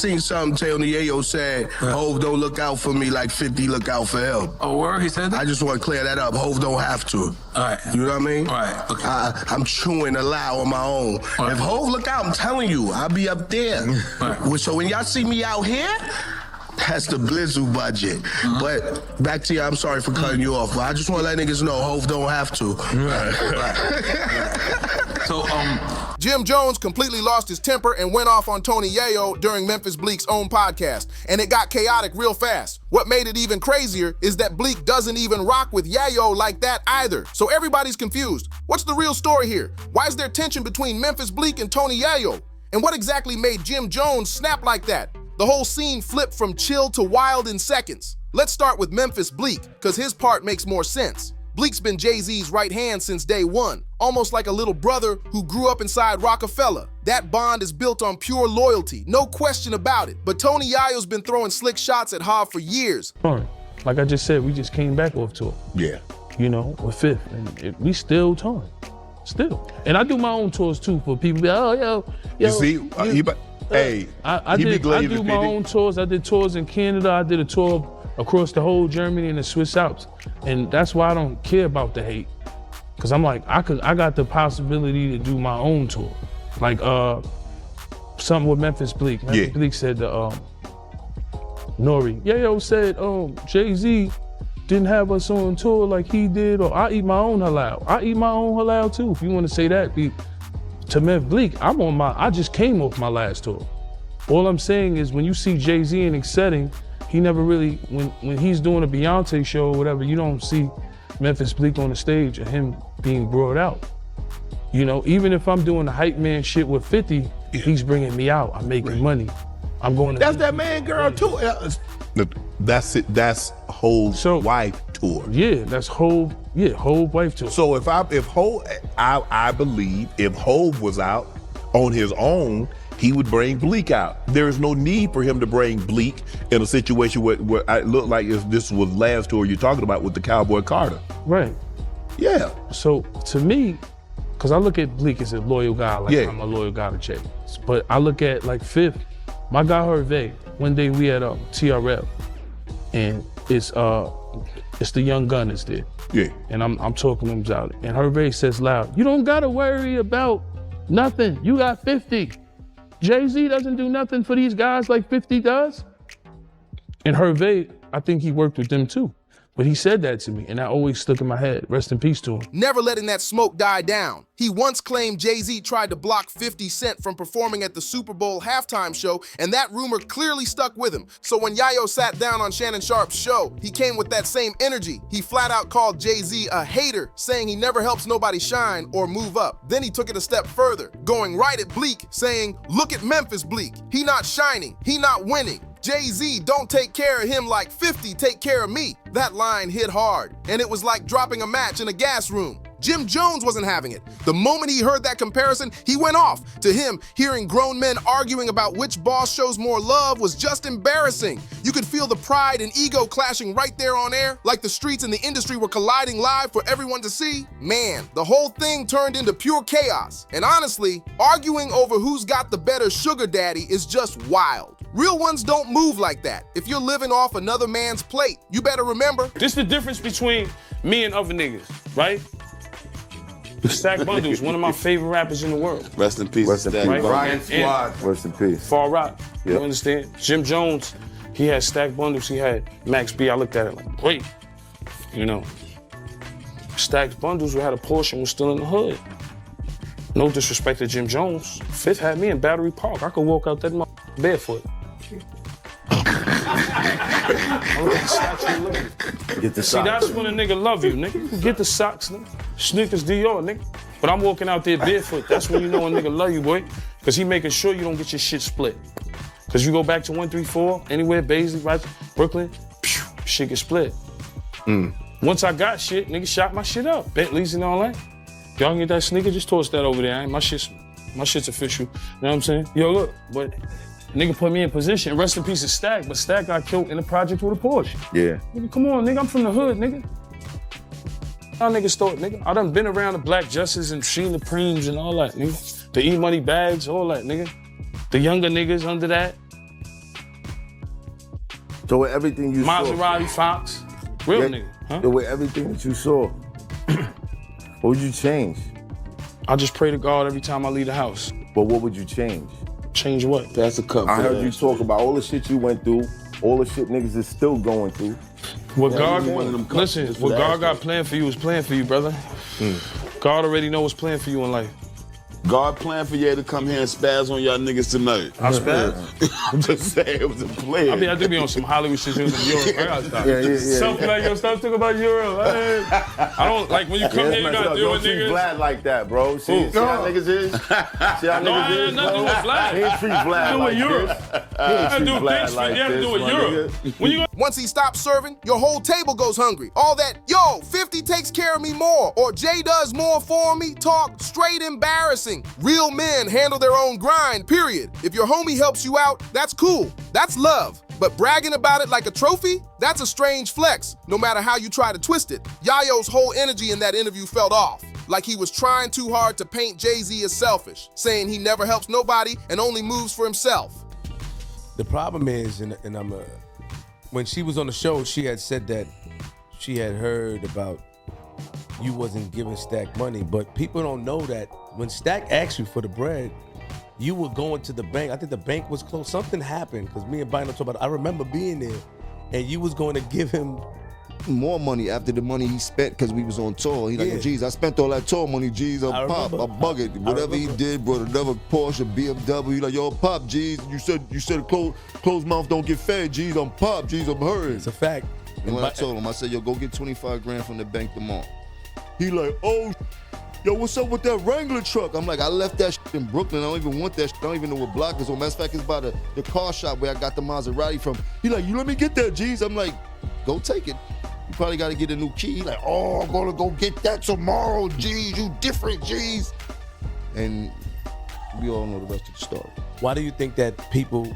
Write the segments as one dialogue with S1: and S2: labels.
S1: seen something Tony Yayo said, Hov don't look out for me like 50 look out for him.
S2: Oh, word? He said that?
S1: I just want to clear that up. Hov don't have to.
S2: All right.
S1: You know what I mean?
S2: All right, okay.
S1: I'm chewing a loud on my own.
S2: Right.
S1: If Hov look out, I'm telling you, I'll be up there.
S2: Right.
S1: So when y'all see me out here, that's the Blizzle budget. But back to you, I'm sorry for cutting you off, but I just want to let niggas know Hov don't have to.
S2: So,
S3: Jim Jones completely lost his temper and went off on Tony Yayo during Memphis Bleek's own podcast, and it got chaotic real fast. What made it even crazier is that Bleek doesn't even rock with Yayo like that either, so everybody's confused. What's the real story here? Why is there tension between Memphis Bleek and Tony Yayo? And what exactly made Jim Jones snap like that? The whole scene flipped from chill to wild in seconds. Let's start with Memphis Bleek, cause his part makes more sense. Bleek's been Jay-Z's right hand since day one, almost like a little brother who grew up inside Rockefeller. That bond is built on pure loyalty, no question about it. But Tony Yayo's been throwing slick shots at Hov for years.
S4: Like I just said, we just came back off tour.
S1: Yeah.
S4: You know, with Fifth, and we still touring, still. And I do my own tours too for people. Oh, yo.
S5: You see,
S4: I do my own tours. I did tours in Canada. I did a tour across the whole Germany and the Swiss Alps. And that's why I don't care about the hate. Cause I'm like, I got the possibility to do my own tour. Like something with Memphis Bleek. Memphis Bleek said to Nori, Yayo said, Jay-Z didn't have us on tour like he did, or I eat my own halal. I eat my own halal too, if you want to say that. To Memphis Bleek, I just came off my last tour. All I'm saying is when you see Jay-Z in a setting, he never really, when he's doing a Beyonce show or whatever, you don't see Memphis Bleek on the stage and him being brought out. You know, even if I'm doing the hype man shit with 50, he's bringing me out. I'm making money. I'm going to—
S5: That's that man girl too. That's it. That's Hov's wife tour.
S4: Yeah, that's Hov wife tour.
S5: So I believe if Hov was out on his own, he would bring Bleek out. There is no need for him to bring Bleek in a situation where it looked like if this was last tour you're talking about with the Cowboy Carter.
S4: Right.
S5: Yeah.
S4: So to me, because I look at Bleek as a loyal guy, like I'm a loyal guy to Jay. But I look at like Fifth, my guy Hervé, one day we had TRL, and it's the Young Gunners there.
S5: Yeah.
S4: And I'm talking to him about it. And Hervé says loud, you don't gotta worry about nothing. You got 50. Jay-Z doesn't do nothing for these guys like 50 does. And Hervé, I think he worked with them too. But he said that to me, and that always stuck in my head. Rest in peace to him.
S3: Never letting that smoke die down. He once claimed Jay-Z tried to block 50 Cent from performing at the Super Bowl halftime show, and that rumor clearly stuck with him. So when Yayo sat down on Shannon Sharpe's show, he came with that same energy. He flat out called Jay-Z a hater, saying he never helps nobody shine or move up. Then he took it a step further, going right at Bleek, saying, look at Memphis Bleek. He not shining, he not winning. Jay-Z don't take care of him like 50 take care of me. That line hit hard, and it was like dropping a match in a gas room. Jim Jones wasn't having it. The moment he heard that comparison, he went off. To him, hearing grown men arguing about which boss shows more love was just embarrassing. You could feel the pride and ego clashing right there on air, like the streets and the industry were colliding live for everyone to see. Man, the whole thing turned into pure chaos. And honestly, arguing over who's got the better sugar daddy is just wild. Real ones don't move like that. If you're living off another man's plate, you better remember.
S6: This the difference between me and other niggas, right? Stack Bundles, one of my favorite rappers in the world.
S7: Rest in peace.
S6: Rest in peace.
S7: Right?
S6: Ryan Squad.
S7: Rest in peace.
S6: Far Rock. Yep. You understand? Jim Jones, he had Stack Bundles, he had Max B. I looked at it like, great. You know. Stack Bundles, we had a Porsche and was still in the hood. No disrespect to Jim Jones. Fifth had me in Battery Park. I could walk out that barefoot.
S7: Get the socks.
S6: See, that's when a nigga love you, nigga. Get the socks, nigga. Sneakers Dior, nigga. But I'm walking out there barefoot. That's when you know a nigga love you, boy. Because he making sure you don't get your shit split. Because you go back to 134, anywhere, Baisley, right, Brooklyn, shit get split. Once I got shit, nigga shot my shit up. Bentleys and all that. Y'all get that sneaker, just toss that over there. My shit's official. You know what I'm saying? Yo, look, but nigga put me in position. Rest in peace of Stack, but Stack got killed in the project with a Porsche.
S7: Yeah.
S6: Nigga, come on, nigga, I'm from the hood, nigga. Y'all niggas thought, nigga. I done been around the Black Justice and seen the Preems and all that, nigga. The E-Money bags, all that, nigga. The younger niggas under that.
S2: So with everything you saw,
S6: Maserati, Fox, real nigga. Huh?
S2: with everything that you saw, what would you change?
S6: I just pray to God every time I leave the house.
S2: But what would you change?
S6: Change what?
S7: That's a cup.
S2: I heard you talk about all the shit you went through, all the shit niggas is still going through.
S6: What God,
S7: one of them cups
S6: listen,
S7: just
S6: what
S7: for
S6: God
S7: that
S6: got planned for you is planned for you, brother. God already know what's planned for you in life.
S7: God planned for you to come here and spaz on y'all niggas tonight.
S6: I spaz?
S7: I'm just saying, it was a plan.
S6: I mean, I do be on some Hollywood shit in Europe. I gotta stop. Something like, yo, stop talking about Europe. I don't, like, when you come here, you gotta deal with
S2: Don't treat
S6: niggas.
S2: Vlad like that, bro. See how niggas is? See how
S6: No,
S2: niggas
S6: I
S2: is,
S6: had nothing to do with Vlad.
S2: He ain't treat Vlad
S6: Do
S2: like
S6: with Europe.
S2: this.
S6: I had to do
S2: treat
S6: with
S2: Vlad
S6: things,
S2: like
S6: you have to do
S2: this,
S6: with
S2: my
S6: Europe.
S2: nigga.
S6: When you
S3: Once he stops serving, your whole table goes hungry. All that, yo, 50 takes care of me more, or Jay does more for me, talk straight embarrassing. Real men handle their own grind, period. If your homie helps you out, that's cool. That's love. But bragging about it like a trophy, that's a strange flex, no matter how you try to twist it. Yayo's whole energy in that interview felt off, like he was trying too hard to paint Jay-Z as selfish, saying he never helps nobody and only moves for himself.
S8: The problem is, and I'm when she was on the show, she had said that she had heard about you wasn't giving Stack money, but people don't know that when Stack asked you for the bread, you were going to the bank. I think the bank was closed. Something happened because me and Bino talked about it. I remember being there, and you was going to give him
S9: more money after the money he spent because we was on tour. He like,
S8: Yeah.
S9: yo, geez, I spent all that tour money, geez,
S8: I
S9: on Pop,
S8: remember.
S9: I bug it. Whatever he did, brought another Porsche, BMW. He like, yo, Pop, geez, you said closed mouth don't get fed, geez, I'm Pop, geez, I'm hurting.
S8: it's a fact.
S9: And when I told him, I said, yo, go get 25 grand from the bank tomorrow. He like, oh, yo, what's up with that Wrangler truck? I'm like, I left that shit in Brooklyn. I don't even want that shit. I don't even know what block it's on. Matter of fact, it's by the car shop where I got the Maserati from. He like, you let me get that, geez. I'm like, go take it. You probably got to get a new key. He like, oh, I'm going to go get that tomorrow, geez. You different, geez. And we all know the rest of the story.
S8: Why do you think that people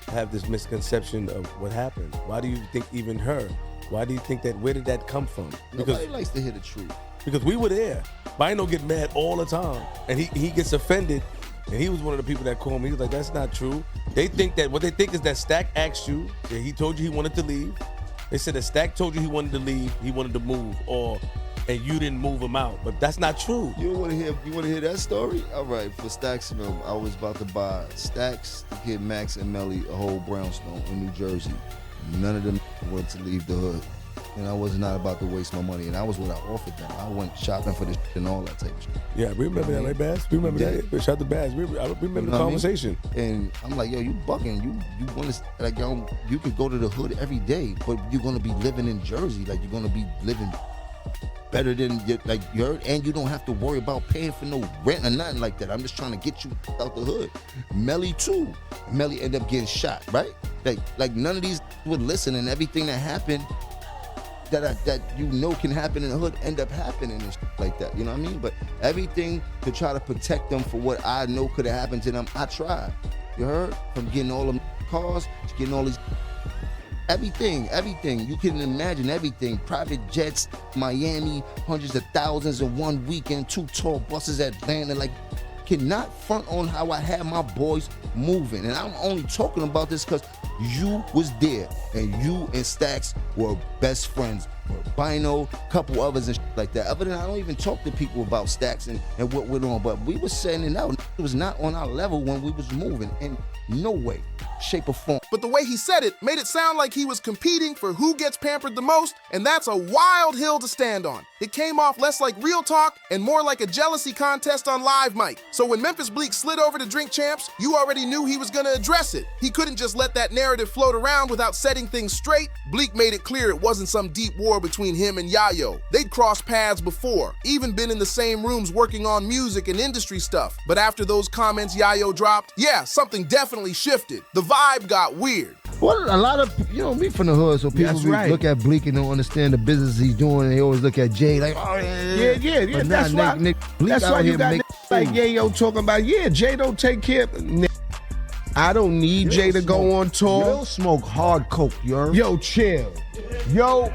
S8: have this misconception of what happened? Why do you think even her? Why do you think that? Where did that come from?
S9: Nobody likes to hear the truth.
S8: Because we were there. Bino get mad all the time, and he gets offended. And he was one of the people that called me. He was like, "That's not true." They think that what they think is that Stack asked you. That he told you he wanted to leave. They said that Stack told you he wanted to leave. He wanted to move, and you didn't move him out. But that's not true.
S9: You want to hear that story? All right, for Stacks and them, I was about to buy Stacks, the kid Max and Melly a whole brownstone in New Jersey. None of them wanted to leave the hood. And I was not about to waste my money. And I was what I offered them. I went shopping for this and all that type of shit.
S8: Yeah, we remember that, right, Bass? We remember
S9: Yeah.
S8: that. Shout out to Bass. I remember
S9: You know
S8: the
S9: what I mean?
S8: conversation.
S9: And I'm like, yo, you bugging. You want to, like, yo, you could go to the hood every day, but you're going to be living in Jersey. Like, you're going to be living better than, like, you heard, and you don't have to worry about paying for no rent or nothing like that. I'm just trying to get you out the hood. Melly, too. Melly ended up getting shot, right? Like none of these would listen, and everything that happened that you know can happen in the hood end up happening and shit like that. You know what I mean? But everything to try to protect them for what I know could have happened to them, I tried. You heard? From getting all them cars, to getting all these everything. You can imagine everything. Private jets, Miami, hundreds of thousands in one weekend, 2 tour buses at Atlanta. Like, cannot front on how I had my boys moving. And I'm only talking about this because you was there, and you and Stacks were best friends. Bino, couple others and like that. Other than I don't even talk to people about Stacks and what went on, but we was setting it out. It was not on our level when we was moving in no way, shape or form.
S3: But the way he said it made it sound like he was competing for who gets pampered the most, and that's a wild hill to stand on. It came off less like real talk and more like a jealousy contest on live mic. So when Memphis Bleek slid over to Drink Champs, you already knew he was gonna address it. He couldn't just let that narrative float around without setting things straight. Bleek made it clear it wasn't some deep war between him and Yayo. They'd crossed paths before, even been in the same rooms working on music and industry stuff. But after those comments Yayo dropped, yeah, something definitely shifted. The vibe got weird.
S10: Well, a lot of, me from the hood, so people look at Bleek and don't understand the business he's doing, and they always look at Jay like, oh, yeah.
S11: But that's why, that's why you got like Yayo talking about, Jay don't take care of I don't need Jay to go on tour.
S10: Yo, smoke hard coke,
S11: Yo, chill.
S10: You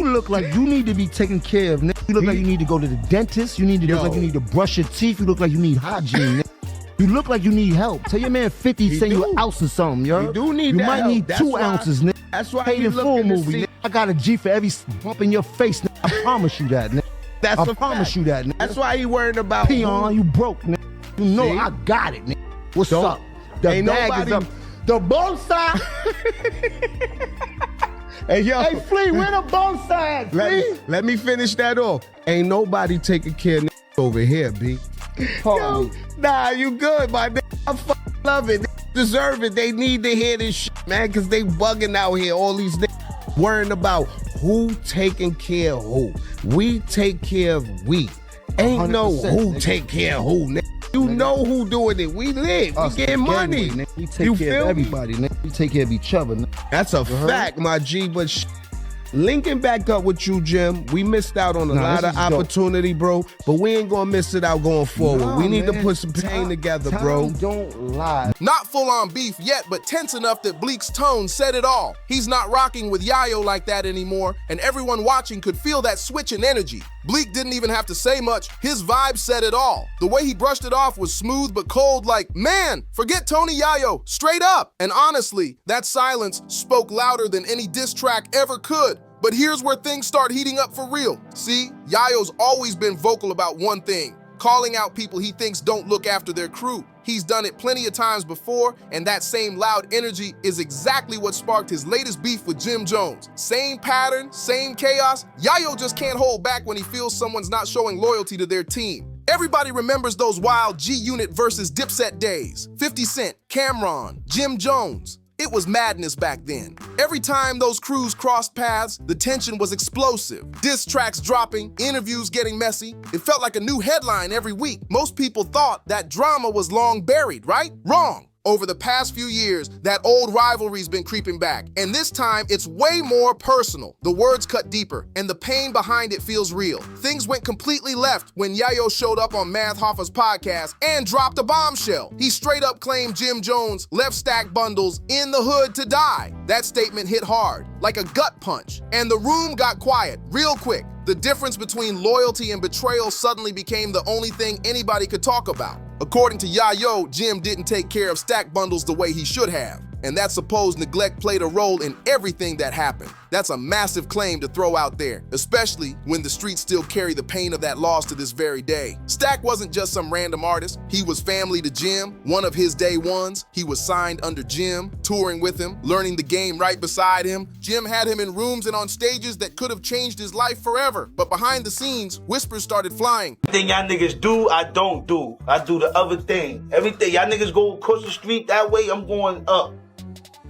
S10: look like you need to be taken care of. You look like you need to go to the dentist. You need to look like you need to brush your teeth. You look like you need hygiene. You look like you need help. Tell your man 50 send you an ounce or something, yo.
S11: You do need
S10: You
S11: that
S10: might
S11: help.
S10: need
S11: That's
S10: 2
S11: why-
S10: ounces, nigga.
S11: That's why
S10: Paid
S11: you
S10: in full
S11: looking to
S10: movie,
S11: see.
S10: nigga. I got a G for every bump in your face, nigga. I promise you that, nigga.
S11: That's
S10: I
S11: a
S10: promise
S11: fact.
S10: you that, nigga.
S11: That's why he worried about
S10: Peon, you broke, nigga. You know
S11: See?
S10: I got it, nigga. What's
S11: Don't-
S10: up? The
S11: ain't
S10: bag
S11: nobody-
S10: is up. The bonsai.
S11: Hey, yo.
S10: Hey, Flea, where the bonsai at, Flea?
S11: Let me finish that off. Ain't nobody taking care of over here, B.
S10: Pardon me.
S11: Nah, you good, my nigga. I fucking love it. They deserve it. They need to hear this shit, man, because they bugging out here. All these niggas worrying about who taking care of who. We take care of we. Ain't no
S10: 100%,
S11: who
S10: nigga.
S11: take care of who, nigga. You know who doing it. We live.
S10: Us,
S11: We getting
S10: the
S11: money.
S10: gangway, nigga. We take
S11: You
S10: care
S11: feel
S10: of
S11: me?
S10: everybody, nigga. We take care of each other, nigga.
S11: That's a fact, my G. But linking back up with you, Jim, we missed out on a
S10: Nah,
S11: lot
S10: this
S11: of
S10: is dope.
S11: opportunity, bro. But we ain't gonna miss it out going forward.
S10: Nah,
S11: we need to
S10: man.
S11: put some pain together,
S10: Time
S11: bro.
S10: don't lie.
S3: Not full-on beef yet, but tense enough that Bleek's tone said it all. He's not rocking with Yayo like that anymore, and everyone watching could feel that switch in energy. Bleek didn't even have to say much. His vibe said it all. The way he brushed it off was smooth but cold, like, man, forget Tony Yayo, straight up. And honestly, that silence spoke louder than any diss track ever could. But here's where things start heating up for real. See, Yayo's always been vocal about one thing, calling out people he thinks don't look after their crew. He's done it plenty of times before, and that same loud energy is exactly what sparked his latest beef with Jim Jones. Same pattern, same chaos. Yayo just can't hold back when he feels someone's not showing loyalty to their team. Everybody remembers those wild G-Unit versus Dipset days. 50 Cent, Cameron, Jim Jones. It was madness back then. Every time those crews crossed paths, the tension was explosive. Diss tracks dropping, interviews getting messy. It felt like a new headline every week. Most people thought that drama was long buried, right? Wrong. Over the past few years, that old rivalry's been creeping back, and this time it's way more personal. The words cut deeper, and the pain behind it feels real. Things went completely left when Yayo showed up on Math Hoffa's podcast and dropped a bombshell. He straight up claimed Jim Jones left Stack Bundles in the hood to die. That statement hit hard, like a gut punch, and the room got quiet real quick. The difference between loyalty and betrayal suddenly became the only thing anybody could talk about. According to Yayo, Jim didn't take care of Stack Bundles the way he should have, and that supposed neglect played a role in everything that happened. That's a massive claim to throw out there, especially when the streets still carry the pain of that loss to this very day. Stack wasn't just some random artist. He was family to Jim, one of his day ones. He was signed under Jim, touring with him, learning the game right beside him. Jim had him in rooms and on stages that could have changed his life forever. But behind the scenes, whispers started flying.
S12: Everything y'all niggas do, I don't do. I do the other thing. Everything y'all niggas go across the street that way, I'm going up.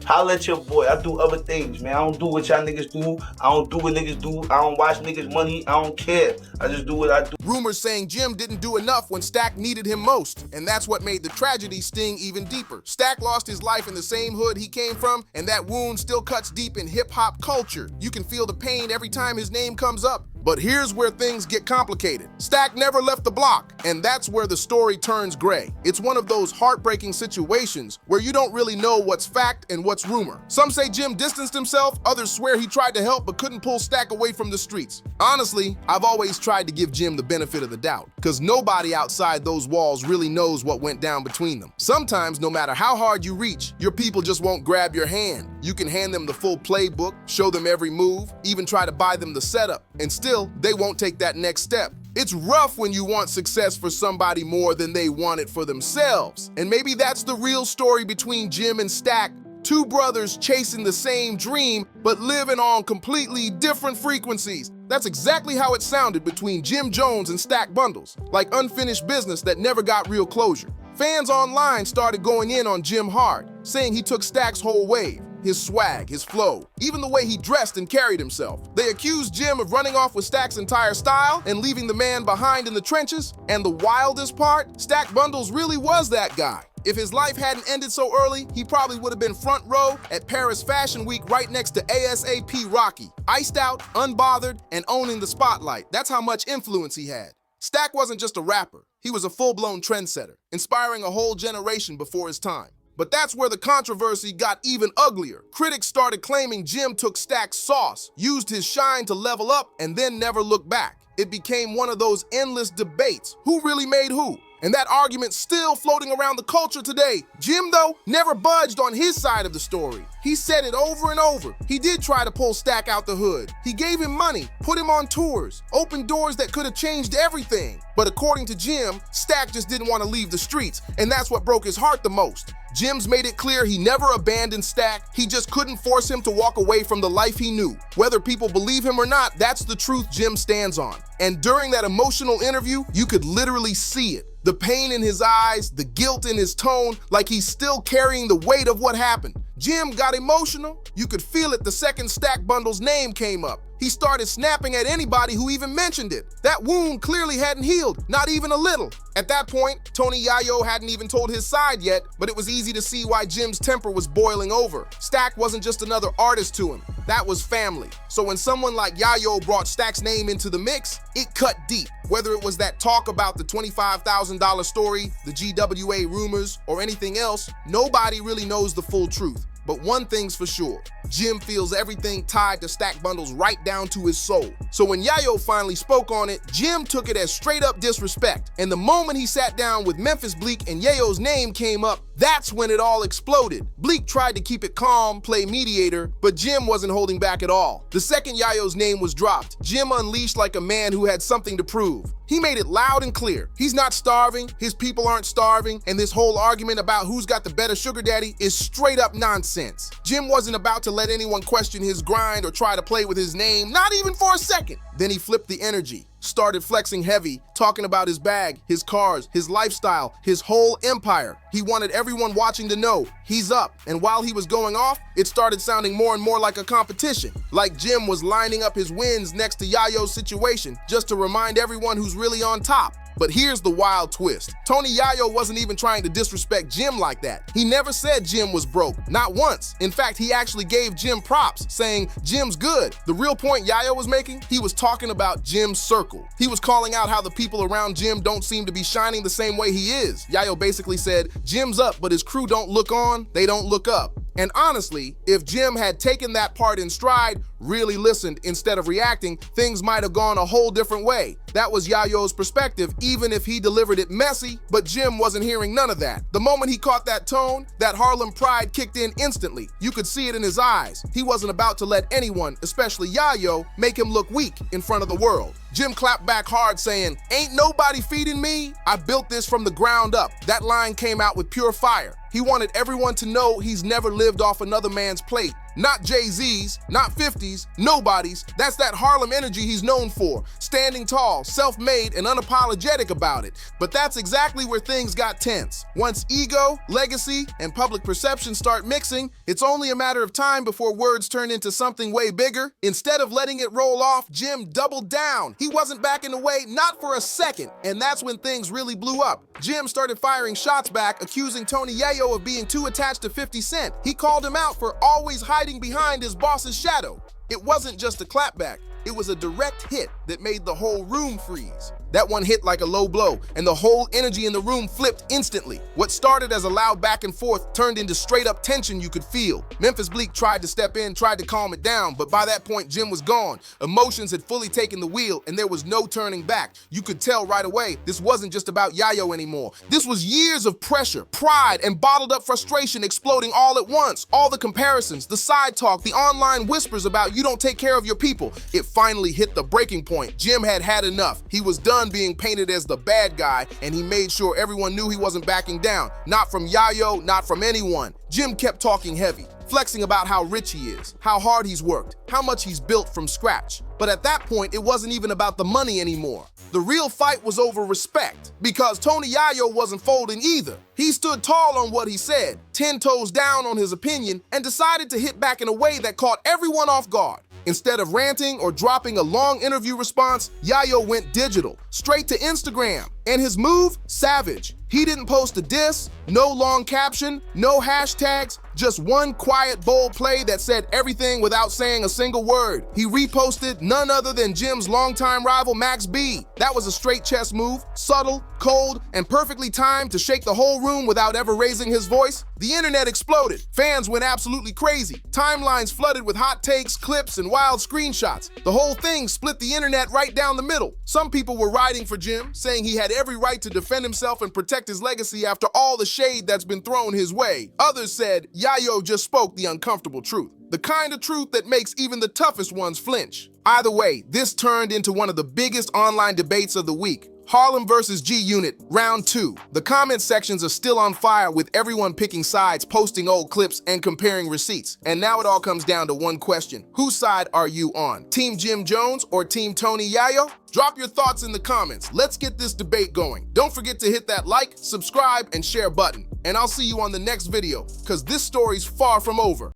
S12: Holla at your boy. I do other things, man. I don't do what y'all niggas do. I don't do what niggas do. I don't watch niggas' money. I don't care. I just do what I do.
S3: Rumors saying Jim didn't do enough when Stack needed him most, and that's what made the tragedy sting even deeper. Stack lost his life in the same hood he came from, and that wound still cuts deep in hip-hop culture. You can feel the pain every time his name comes up. But here's where things get complicated. Stack never left the block, and that's where the story turns gray. It's one of those heartbreaking situations where you don't really know what's fact and what's rumor. Some say Jim distanced himself, others swear he tried to help but couldn't pull Stack away from the streets. Honestly, I've always tried to give Jim the benefit of the doubt, because nobody outside those walls really knows what went down between them. Sometimes, no matter how hard you reach, your people just won't grab your hand. You can hand them the full playbook, show them every move, even try to buy them the setup, and still, they won't take that next step. It's rough when you want success for somebody more than they want it for themselves. And maybe that's the real story between Jim and Stack. Two brothers chasing the same dream, but living on completely different frequencies. That's exactly how it sounded between Jim Jones and Stack Bundles, like unfinished business that never got real closure. Fans online started going in on Jim hard, saying he took Stack's whole wave. His swag, his flow, even the way he dressed and carried himself. They accused Jim of running off with Stack's entire style and leaving the man behind in the trenches. And the wildest part, Stack Bundles really was that guy. If his life hadn't ended so early, he probably would have been front row at Paris Fashion Week right next to ASAP Rocky, iced out, unbothered, and owning the spotlight. That's how much influence he had. Stack wasn't just a rapper. He was a full-blown trendsetter, inspiring a whole generation before his time. But that's where the controversy got even uglier. Critics started claiming Jim took Stack's sauce, used his shine to level up, and then never looked back. It became one of those endless debates. Who really made who? And that argument's still floating around the culture today. Jim, though, never budged on his side of the story. He said it over and over. He did try to pull Stack out the hood. He gave him money, put him on tours, opened doors that could have changed everything. But according to Jim, Stack just didn't want to leave the streets, and that's what broke his heart the most. Jim's made it clear he never abandoned Stack. He just couldn't force him to walk away from the life he knew. Whether people believe him or not, that's the truth Jim stands on. And during that emotional interview, you could literally see it. The pain in his eyes, the guilt in his tone, like he's still carrying the weight of what happened. Jim got emotional. You could feel it the second Stack Bundle's name came up. He started snapping at anybody who even mentioned it. That wound clearly hadn't healed, not even a little. At that point, Tony Yayo hadn't even told his side yet, but it was easy to see why Jim's temper was boiling over. Stack wasn't just another artist to him. That was family. So when someone like Yayo brought Stack's name into the mix, it cut deep. Whether it was that talk about the $25,000 story, the GWA rumors, or anything else, nobody really knows the full truth. But one thing's for sure, Jim feels everything tied to Stack Bundles right down to his soul. So when Yayo finally spoke on it, Jim took it as straight up disrespect. And the moment he sat down with Memphis Bleek and Yayo's name came up, that's when it all exploded. Bleek tried to keep it calm, play mediator, but Jim wasn't holding back at all. The second Yayo's name was dropped, Jim unleashed like a man who had something to prove. He made it loud and clear. He's not starving, his people aren't starving, and this whole argument about who's got the better sugar daddy is straight up nonsense. Jim wasn't about to let anyone question his grind or try to play with his name, not even for a second. Then he flipped the energy, started flexing heavy, talking about his bag, his cars, his lifestyle, his whole empire. He wanted everyone watching to know he's up. And while he was going off, it started sounding more and more like a competition. Like Jim was lining up his wins next to Yayo's situation, just to remind everyone who's really on top. But here's the wild twist. Tony Yayo wasn't even trying to disrespect Jim like that. He never said Jim was broke, not once. In fact, he actually gave Jim props, saying Jim's good. The real point Yayo was making, he was talking about Jim's circle. He was calling out how the people around Jim don't seem to be shining the same way he is. Yayo basically said, Jim's up, but his crew don't look on, they don't look up. And honestly, if Jim had taken that part in stride, really listened instead of reacting, things might have gone a whole different way. That was Yayo's perspective, even if he delivered it messy, but Jim wasn't hearing none of that. The moment he caught that tone, that Harlem pride kicked in instantly. You could see it in his eyes. He wasn't about to let anyone, especially Yayo, make him look weak in front of the world. Jim clapped back hard saying, ain't nobody feeding me. I built this from the ground up. That line came out with pure fire. He wanted everyone to know he's never lived off another man's plate. Not Jay-Z's, not 50's, nobody's. That's that Harlem energy he's known for. Standing tall, self-made, and unapologetic about it. But that's exactly where things got tense. Once ego, legacy, and public perception start mixing, it's only a matter of time before words turn into something way bigger. Instead of letting it roll off, Jim doubled down. He wasn't backing away, not for a second. And that's when things really blew up. Jim started firing shots back, accusing Tony Yayo of being too attached to 50 Cent. He called him out for always hiding behind his boss's shadow. It wasn't just a clapback. It was a direct hit that made the whole room freeze. That one hit like a low blow, and the whole energy in the room flipped instantly. What started as a loud back and forth turned into straight up tension you could feel. Memphis Bleek tried to step in, tried to calm it down, but by that point, Jim was gone. Emotions had fully taken the wheel, and there was no turning back. You could tell right away this wasn't just about Yayo anymore. This was years of pressure, pride, and bottled up frustration exploding all at once. All the comparisons, the side talk, the online whispers about you don't take care of your people. It finally hit the breaking point. Jim had had enough. He was done being painted as the bad guy, and he made sure everyone knew he wasn't backing down. Not from Yayo, not from anyone. Jim kept talking heavy, flexing about how rich he is, how hard he's worked, how much he's built from scratch. But at that point, it wasn't even about the money anymore. The real fight was over respect, because Tony Yayo wasn't folding either. He stood tall on what he said, 10 toes down on his opinion, and decided to hit back in a way that caught everyone off guard. Instead of ranting or dropping a long interview response, Yayo went digital, straight to Instagram. And his move? Savage. He didn't post a diss, no long caption, no hashtags, just one quiet, bold play that said everything without saying a single word. He reposted none other than Jim's longtime rival, Max B. That was a straight chess move, subtle, cold, and perfectly timed to shake the whole room without ever raising his voice. The internet exploded. Fans went absolutely crazy. Timelines flooded with hot takes, clips, and wild screenshots. The whole thing split the internet right down the middle. Some people were riding for Jim, saying he had had every right to defend himself and protect his legacy after all the shade that's been thrown his way. Others said Yayo just spoke the uncomfortable truth, the kind of truth that makes even the toughest ones flinch. Either way, this turned into one of the biggest online debates of the week. Harlem versus G-Unit, round 2. The comment sections are still on fire with everyone picking sides, posting old clips, and comparing receipts. And now it all comes down to one question. Whose side are you on? Team Jim Jones or Team Tony Yayo? Drop your thoughts in the comments. Let's get this debate going. Don't forget to hit that like, subscribe, and share button. And I'll see you on the next video, because this story's far from over.